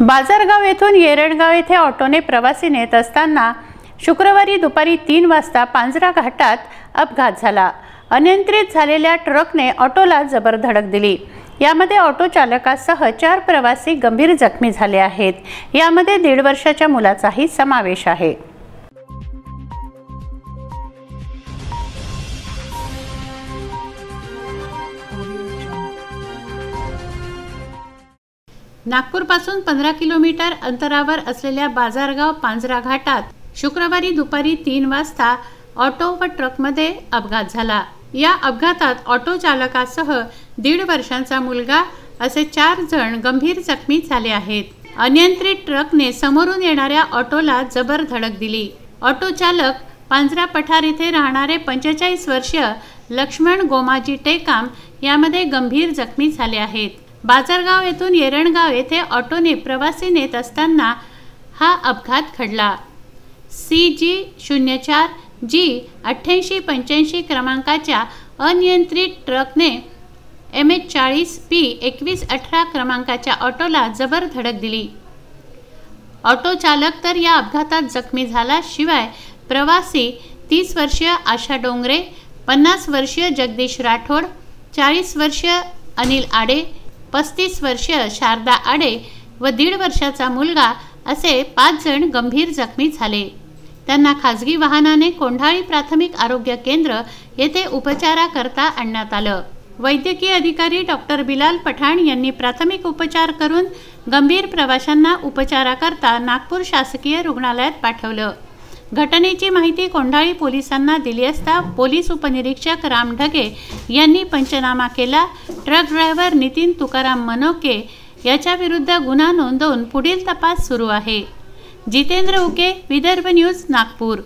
बाजारगाव येथून येरणगाव येथे ऑटोने प्रवासी नेत असताना शुक्रवारी दुपारी 3 वाजता पांजरा घाटात अपघात झाला। अनियंत्रित झालेल्या ट्रकने ऑटोला जबर धडक दिली। यामध्ये ऑटो चालकासह 4 प्रवासी गंभीर जखमी झाले आहेत। यामध्ये 1.5 वर्षाच्या मुलाचाही समावेश आहे। नागपूरपासून 15 किलोमीटर अंतरावर असलेल्या बाजारगाव पांजरा घाटात शुक्रवारी दुपारी 3 वाजता ऑटो व ट्रकमध्ये अपघात झाला। या अपघातात ऑटो चालकासह 1.5 वर्षांचा मुलगा असे 4 जण गंभीर जखमी झाले आहेत। अनियंत्रित ट्रकने समोरून येणाऱ्या ऑटोला जबर धडक दिली। ऑटो चालक पांजरा पठार येथे राहणारे 45 वर्षीय लक्ष्मण गोमाजी टेकाम यामध्ये गंभीर जखमी झाले आहेत। बाजारगाव येथून येरणगाव येथे ऑटोने प्रवासी नेत असताना हा अपघात घडला। CG04G 8885 क्रमांकाच्या अनियंत्रित ट्रकने MH40P 2118 क्रमांकाच्या ऑटोला जबर धडक दिली। ऑटो चालक तर या अपघातात जखमी झाला, शिवाय प्रवासी 30 वर्षीय आशा डोंगरे, 50 वर्षीय जगदीश राठोड, 40 वर्षीय अनिल आडे, 35 वर्षीय शारदा आडे व 1.5 वर्षाचा मुलगा असे 5 जण गंभीर जखमी झाले। त्यांना खाजगी वाहनाने कोंढाळी प्राथमिक आरोग्य केंद्र येथे उपचाराकरता आणण्यात आलं। वैद्यकीय अधिकारी डॉक्टर बिलाल पठाण यांनी प्राथमिक उपचार करून गंभीर प्रवाशांना उपचाराकरता नागपूर शासकीय रुग्णालयात पाठवलं। घटनेची माहिती कोंढाळी पोलिसांना दिली असता पोलीस उपनिरीक्षक राम ढगे यांनी पंचनामा केला। ट्रक ड्रायव्हर नितीन तुकाराम मनोके याच्या विरुद्ध गुन्हा नोंदवून पुढील तपास सुरू आहे। जितेंद्र उके, विदर्भ न्यूज, नागपूर।